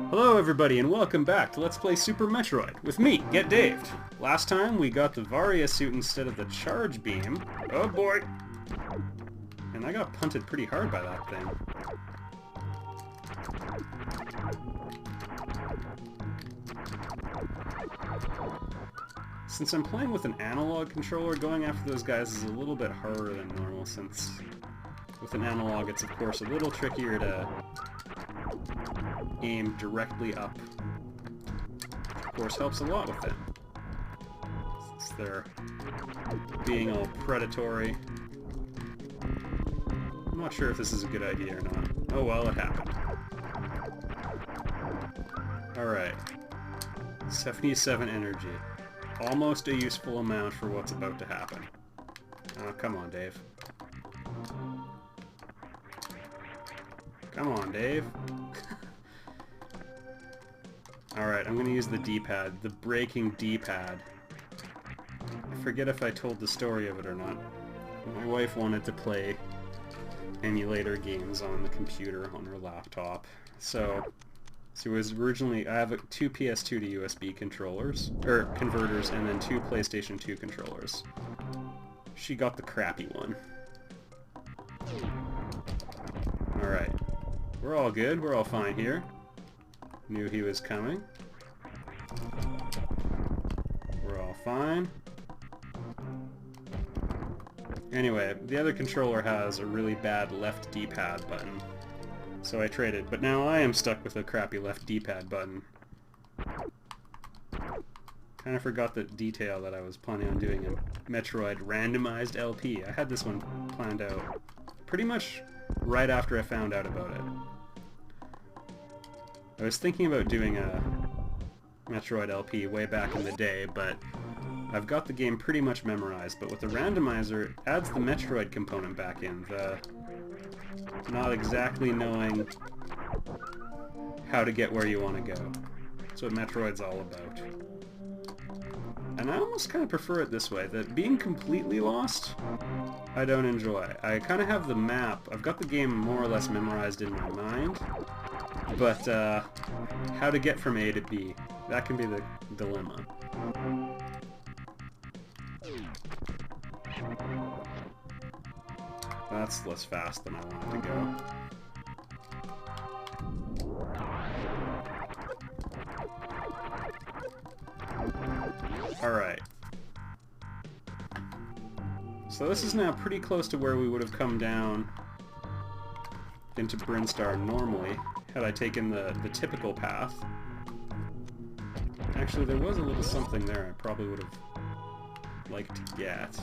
Hello everybody and welcome back to Let's Play Super Metroid with me, Get Daved. Last time we got the Varia suit instead of the charge beam. Oh boy! And I got punted pretty hard by that thing. Since I'm playing with an analog controller, going after those guys is a little bit harder than normal, since with an analog it's of course a little trickier to aim directly up. Of course helps a lot with it, since they're being all predatory. I'm not sure if this is a good idea or not. Oh well, it happened. Alright. 77 energy. Almost a useful amount for what's about to happen. Oh, come on, Dave. Come on, Dave. Alright, I'm going to use the D-pad, the braking D-pad. I forget if I told the story of it or not. My wife wanted to play emulator games on the computer on her laptop. So it was originally, I have two PS2 to USB controllers, or converters, and then two PlayStation 2 controllers. She got the crappy one. Alright. We're all good, we're all fine here. Knew he was coming. We're all fine. Anyway, the other controller has a really bad left D-pad button, so I traded, but now I am stuck with a crappy left D-pad button. Kind of forgot the detail that I was planning on doing a Metroid randomized LP. I had this one planned out pretty much right after I found out about it. I was thinking about doing a Metroid LP way back in the day, but I've got the game pretty much memorized, but with the randomizer, it adds the Metroid component back in, the not exactly knowing how to get where you want to go. That's what Metroid's all about. And I almost kind of prefer it this way, that being completely lost, I don't enjoy. I kind of have the map, I've got the game more or less memorized in my mind, but how to get from A to B, that can be the dilemma. That's less fast than I wanted to go. Alright. So this is now pretty close to where we would have come down into Brinstar normally, had I taken the typical path. Actually, there was a little something there I probably would have liked to get.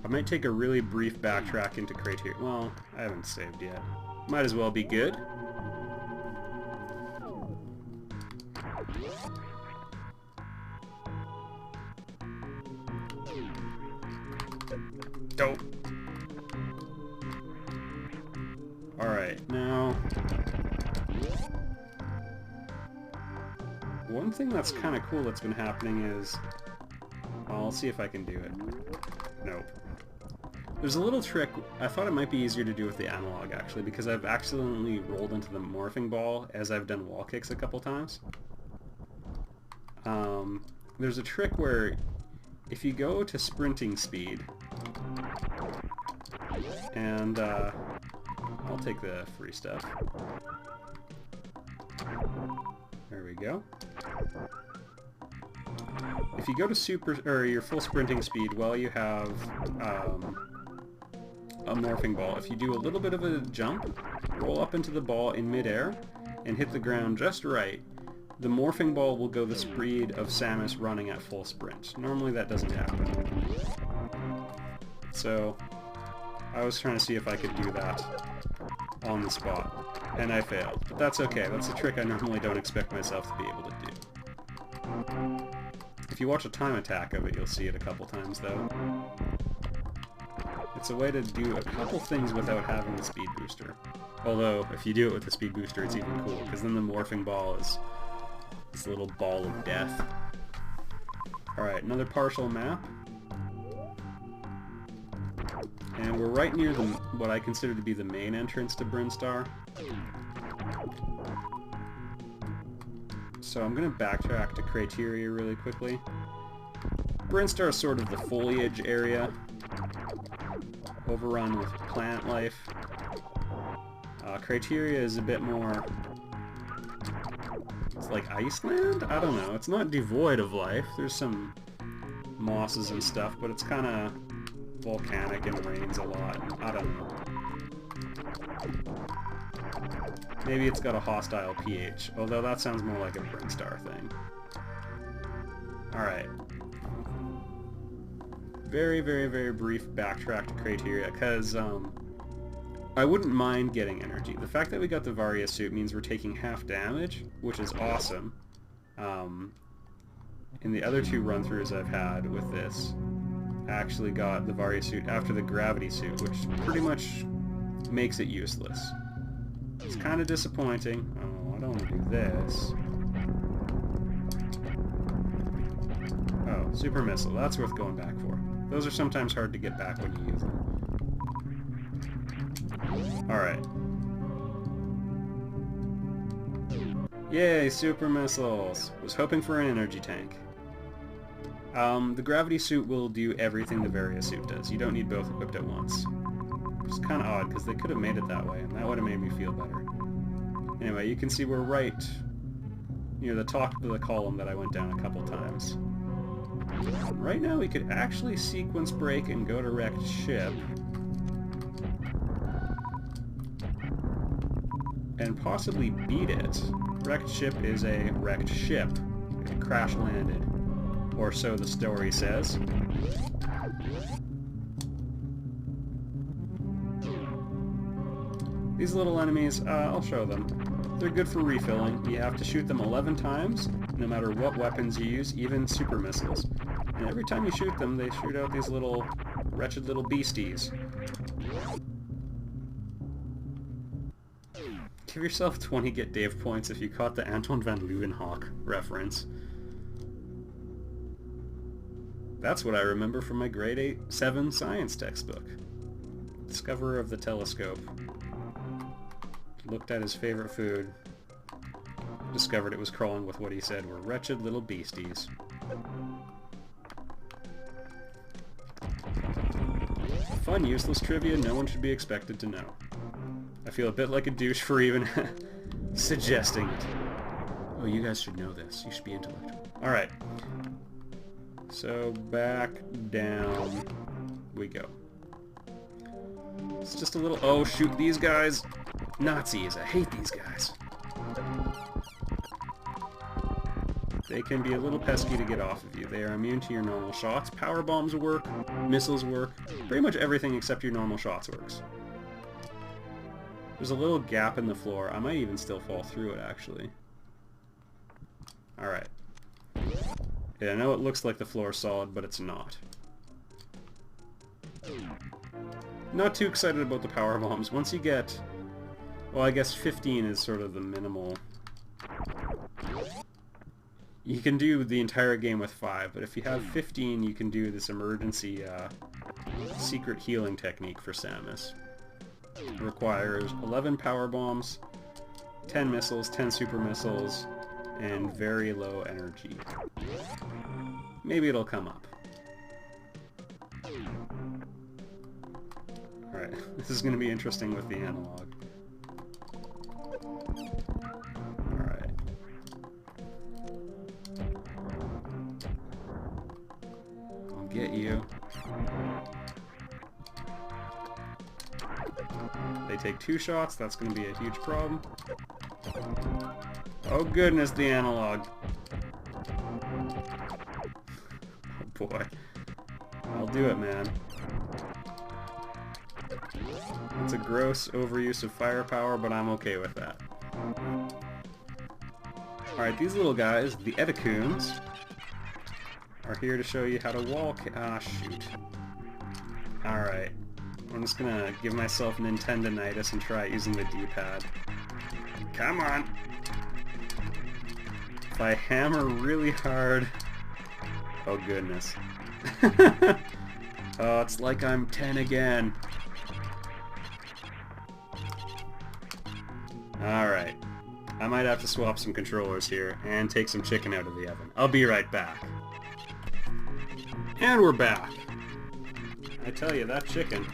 I might take a really brief backtrack into Criterion. Well, I haven't saved yet. Might as well be good. Dope. Alright, now one thing that's kind of cool that's been happening is, I'll see if I can do it. Nope. There's a little trick, I thought it might be easier to do with the analog actually, because I've accidentally rolled into the morphing ball as I've done wall kicks a couple times. There's a trick where if you go to sprinting speed, and I'll take the free stuff. There we go. If you go to your full sprinting speed while you have a morphing ball, if you do a little bit of a jump, roll up into the ball in midair, and hit the ground just right, the morphing ball will go the speed of Samus running at full sprint. Normally that doesn't happen. So I was trying to see if I could do that on the spot, and I failed. But that's okay, that's a trick I normally don't expect myself to be able to do. If you watch a time attack of it, you'll see it a couple times though. It's a way to do a couple things without having the speed booster. Although, if you do it with the speed booster, it's even cool, because then the morphing ball is this little ball of death. Alright, another partial map. And we're right near what I consider to be the main entrance to Brinstar. So I'm going to backtrack to criteria really quickly. Brinstar is sort of the foliage area, overrun with plant life. Criteria is a bit more... It's like Iceland? I don't know. It's not devoid of life. There's some mosses and stuff, but it's kind of volcanic and rains a lot. I don't know. Maybe it's got a hostile pH, although that sounds more like a brinstar thing. Alright. Very, very, very brief backtrack to criteria, because I wouldn't mind getting energy. The fact that we got the Varia suit means we're taking half damage, which is awesome. In the other two run-throughs I've had with this, I actually got the Varia suit after the gravity suit, which pretty much makes it useless. It's kind of disappointing. Oh, I don't want to do this. Oh, super missile. That's worth going back for. Those are sometimes hard to get back when you use them. Alright. Yay, super missiles! Was hoping for an energy tank. The gravity suit will do everything the Varia suit does. You don't need both equipped at once. Which is kind of odd, because they could have made it that way, and that would have made me feel better. Anyway, you can see we're right near the top of the column that I went down a couple times. Right now we could actually sequence break and go to wrecked ship. And possibly beat it. Wrecked ship is a wrecked ship. It crash landed. Or so the story says. These little enemies, I'll show them. They're good for refilling. You have to shoot them 11 times, no matter what weapons you use, even super missiles. And every time you shoot them, they shoot out these little, wretched little beasties. Give yourself 20 Get Dave points if you caught the Anton van Leeuwenhoek reference. That's what I remember from my grade 7 science textbook. Discoverer of the telescope. Looked at his favorite food. Discovered it was crawling with what he said were wretched little beasties. Fun, useless trivia no one should be expected to know. I feel a bit like a douche for even suggesting it. Oh, you guys should know this. You should be intellectual. Alright. So, back down we go. It's just a little... Oh, shoot these guys! Nazis! I hate these guys. They can be a little pesky to get off of you. They are immune to your normal shots. Power bombs work. Missiles work. Pretty much everything except your normal shots works. There's a little gap in the floor. I might even still fall through it, actually. Alright. Yeah, I know it looks like the floor is solid, but it's not. Not too excited about the power bombs. Once you get... Well, I guess 15 is sort of the minimal... You can do the entire game with 5, but if you have 15, you can do this emergency secret healing technique for Samus. It requires 11 power bombs, 10 missiles, 10 super missiles, and very low energy. Maybe it'll come up. Alright, this is going to be interesting with the analog. Alright. I'll get you. They take 2 shots, that's going to be a huge problem. Oh goodness, the analog. Oh boy. I'll do it, man. It's a gross overuse of firepower, but I'm okay with that. Alright, these little guys, the Edacoons, are here to show you how to wall ah, shoot. Alright. I'm just gonna give myself Nintendonitis and try using the D-pad. Come on! If I hammer really hard... Oh goodness. Oh, it's like I'm 10 again. Alright. I might have to swap some controllers here and take some chicken out of the oven. I'll be right back. And we're back. I tell you, that chicken.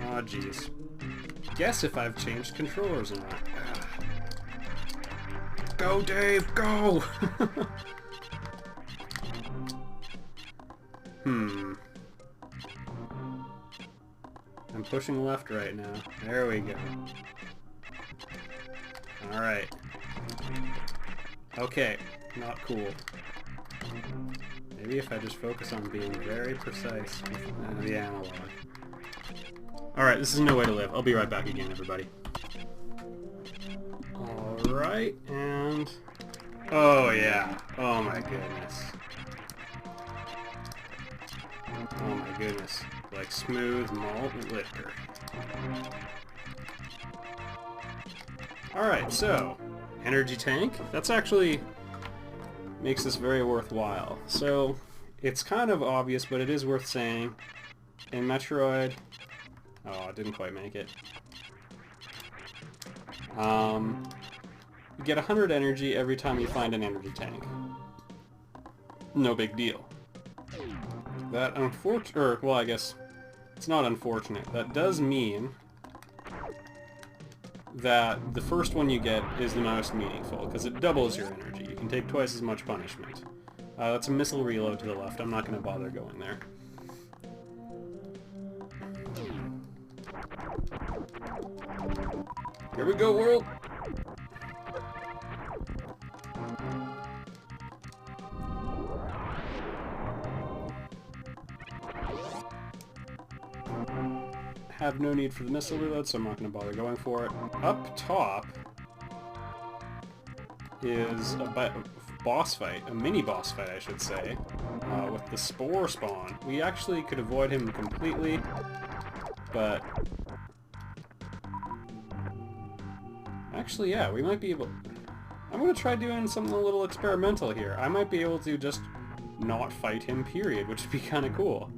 Aw, jeez. Guess if I've changed controllers or not. Go, Dave, go! I'm pushing left right now. There we go. Alright. Okay, not cool. Maybe if I just focus on being very precise with the analog. Alright, this is no way to live. I'll be right back again, everybody. Alright, and... oh yeah. Oh my goodness. Oh my goodness. Like smooth malt liquor. Alright, so... energy tank. That's actually... makes this very worthwhile. So, it's kind of obvious, but it is worth saying. In Metroid... oh, I didn't quite make it. You get 100 energy every time you find an energy tank. No big deal. That well, I guess it's not unfortunate. That does mean that the first one you get is the most meaningful, because it doubles your energy. You can take twice as much punishment. That's a missile reload to the left. I'm not going to bother going there. Here we go, world! Have no need for the missile reload, so I'm not going to bother going for it. Up top is a boss fight, a mini boss fight I should say, with the Spore spawn. We actually could avoid him completely, but... actually, yeah, we might be able... I'm going to try doing something a little experimental here. I might be able to just not fight him, period, which would be kind of cool.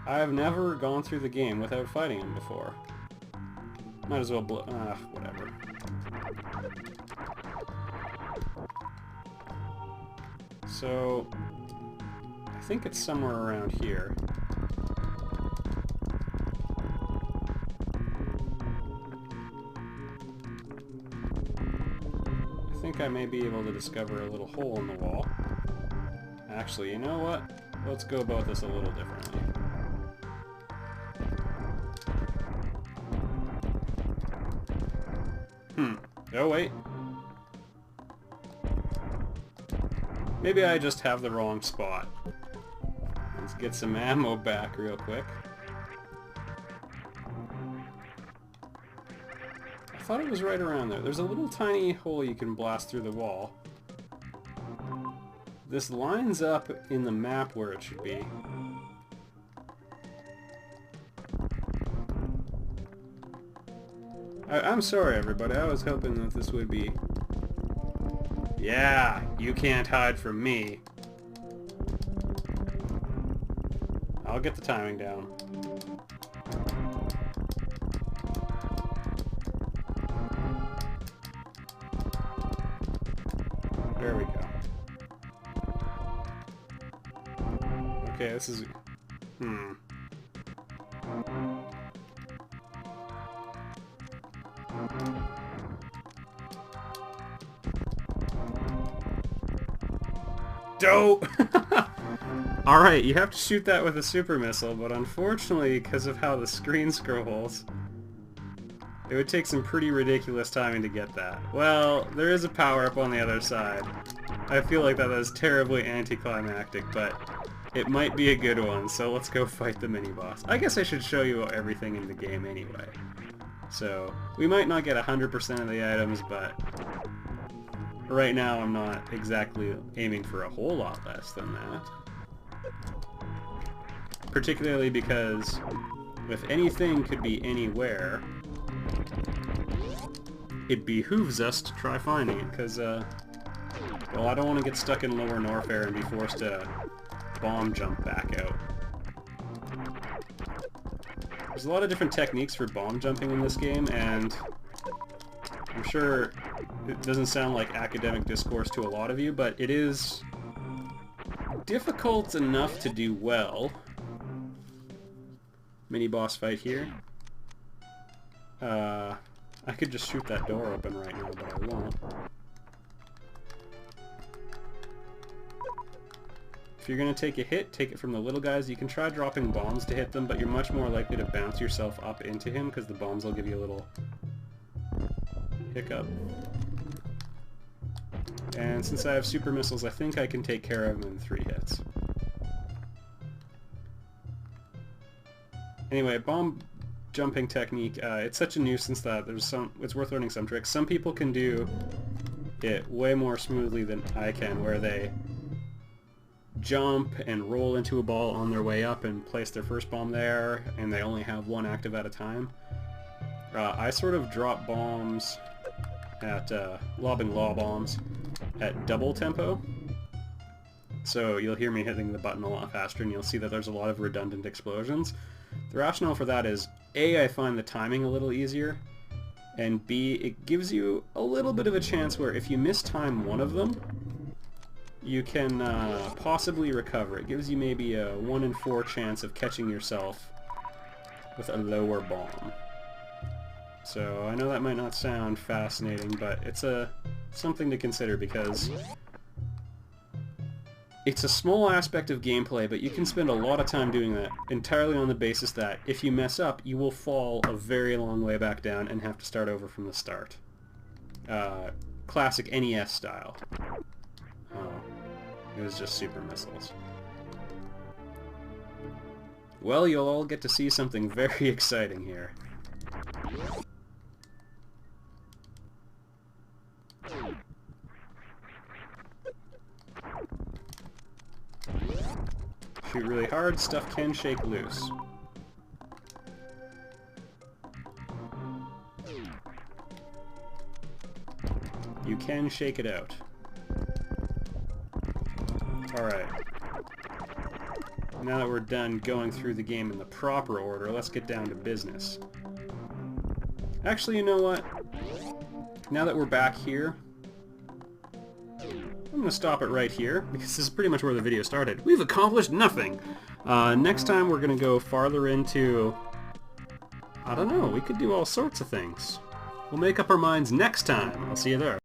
I have never gone through the game without fighting him before. Might as well whatever. So, I think it's somewhere around here. I think I may be able to discover a little hole in the wall. Actually, you know what? Let's go about this a little differently. Oh, wait. Maybe I just have the wrong spot. Let's get some ammo back real quick. I thought it was right around there. There's a little tiny hole you can blast through the wall. This lines up in the map where it should be. I'm sorry, everybody. I was hoping that this would be... yeah, you can't hide from me. I'll get the timing down. There we go. Okay, this is... Dope! Alright, you have to shoot that with a super missile, but unfortunately, because of how the screen scrolls, it would take some pretty ridiculous timing to get that. Well, there is a power-up on the other side. I feel like that is terribly anticlimactic, but it might be a good one, so let's go fight the mini-boss. I guess I should show you everything in the game anyway. So, we might not get 100% of the items, but right now I'm not exactly aiming for a whole lot less than that. Particularly because if anything could be anywhere, it behooves us to try finding it, because, well, I don't want to get stuck in Lower Norfair and be forced to bomb jump back out. There's a lot of different techniques for bomb jumping in this game, and I'm sure it doesn't sound like academic discourse to a lot of you, but it is difficult enough to do well. Mini boss fight here. I could just shoot that door open right now, but I won't. If you're going to take a hit, take it from the little guys. You can try dropping bombs to hit them, but you're much more likely to bounce yourself up into him because the bombs will give you a little hiccup. And since I have super missiles, I think I can take care of him in 3 hits. Anyway, bomb jumping technique, it's such a nuisance that it's worth learning some tricks. Some people can do it way more smoothly than I can, where they jump and roll into a ball on their way up and place their first bomb there, and they only have 1 active at a time. I sort of drop bombs at, lobbing law bombs at double tempo. So you'll hear me hitting the button a lot faster, and you'll see that there's a lot of redundant explosions. The rationale for that is, A, I find the timing a little easier, and B, it gives you a little bit of a chance where if you mistime one of them, you can possibly recover. It gives you maybe a 1 in 4 chance of catching yourself with a lower bomb. So I know that might not sound fascinating, but it's something to consider because it's a small aspect of gameplay, but you can spend a lot of time doing that entirely on the basis that if you mess up, you will fall a very long way back down and have to start over from the start. Classic NES style. Oh, it was just super missiles. Well, you'll all get to see something very exciting here. Shoot really hard, stuff can shake loose. You can shake it out. Alright. Now that we're done going through the game in the proper order, let's get down to business. Actually, you know what? Now that we're back here, I'm going to stop it right here, because this is pretty much where the video started. We've accomplished nothing! Next time we're going to go farther into... I don't know, we could do all sorts of things. We'll make up our minds next time. I'll see you there.